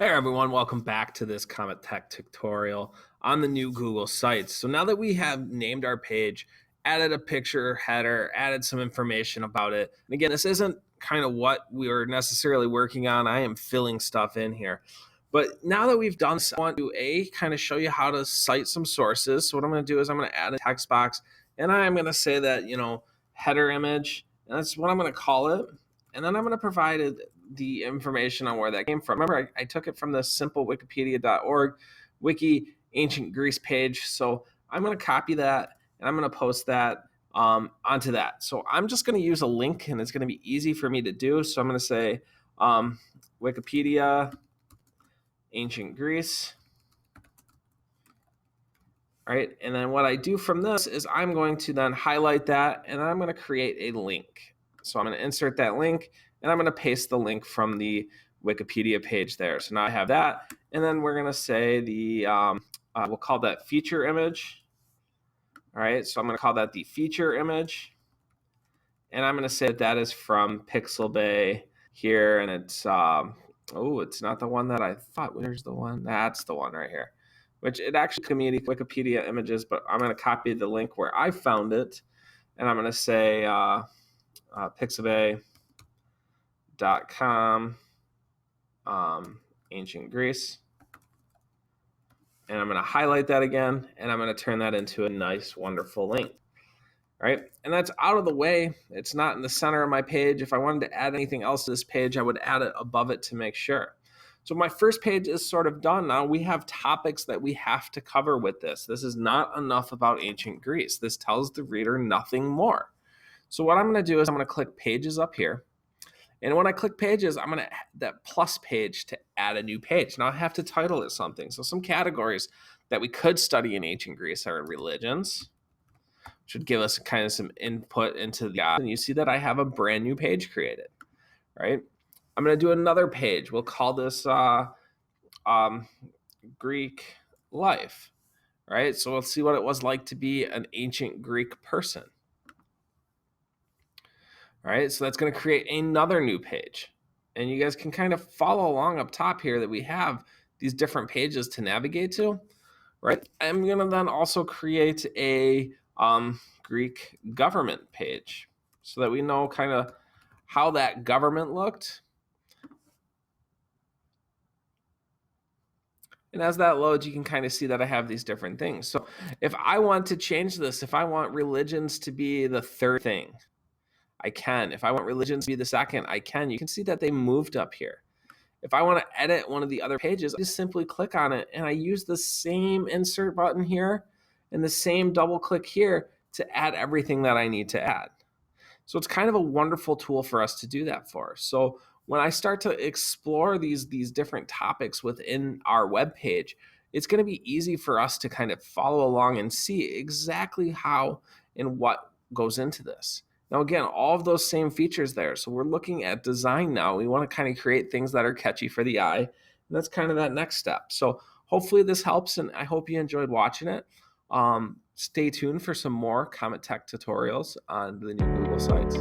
Hey everyone, welcome back to this Comet Tech tutorial on the new Google Sites. So now that we have named our page, added a picture header, added some information about it, and again, this isn't kind of what we were necessarily working on. I am filling stuff in here. But now that we've done this, I want to kind of show you how to cite some sources. So what I'm going to do is I'm going to add a text box, and I'm going to say that, header image, and that's what I'm going to call it. And then I'm going to provide the information on where that came from. Remember, I took it from the simplewikipedia.org wiki ancient Greece page. So I'm going to copy that and I'm going to post that onto that. So I'm just going to use a link and it's going to be easy for me to do. So I'm going to say Wikipedia ancient Greece. All right. And then what I do from this is I'm going to then highlight that and I'm going to create a link. So I'm going to insert that link and I'm going to paste the link from the Wikipedia page there. So now I have that. And then we're going to say we'll call that feature image. All right. So I'm going to call that the feature image. And I'm going to say that is from Pixelbay here. And it's, it's not the one that I thought. Where's the one? That's the one right here. Which it actually could be Wikipedia images, but I'm going to copy the link where I found it. And I'm going to say pixelbay.com ancient Greece. And I'm going to highlight that again, and I'm going to turn that into a nice, wonderful link. All right, and that's out of the way. It's not in the center of my page. If I wanted to add anything else to this page, I would add it above it to make sure. So my first page is sort of done. Now we have topics that we have to cover with this. This is not enough about ancient Greece. This tells the reader nothing more. So what I'm going to do is I'm going to click pages up here. And when I click pages, I'm going to add that plus page to add a new page. Now I have to title it something. So some categories that we could study in ancient Greece are religions, which would give us kind of some input into the, and you see that I have a brand new page created, right? I'm going to do another page. We'll call this Greek life, right? So we'll see what it was like to be an ancient Greek person. All right, so that's going to create another new page. And you guys can kind of follow along up top here that we have these different pages to navigate to, right? I'm going to then also create a Greek government page so that we know kind of how that government looked. And as that loads, you can kind of see that I have these different things. So if I want to change this, if I want religions to be the third thing, I can. If I want religions to be the second, I can. You can see that they moved up here. If I want to edit one of the other pages, I just simply click on it and I use the same insert button here and the same double click here to add everything that I need to add. So it's kind of a wonderful tool for us to do that for. So when I start to explore these different topics within our web page, it's going to be easy for us to kind of follow along and see exactly how and what goes into this. Now, again, all of those same features there. So we're looking at design now. We want to kind of create things that are catchy for the eye. And that's kind of that next step. So hopefully this helps, and I hope you enjoyed watching it. Stay tuned for some more Comet Tech tutorials on the new Google Sites.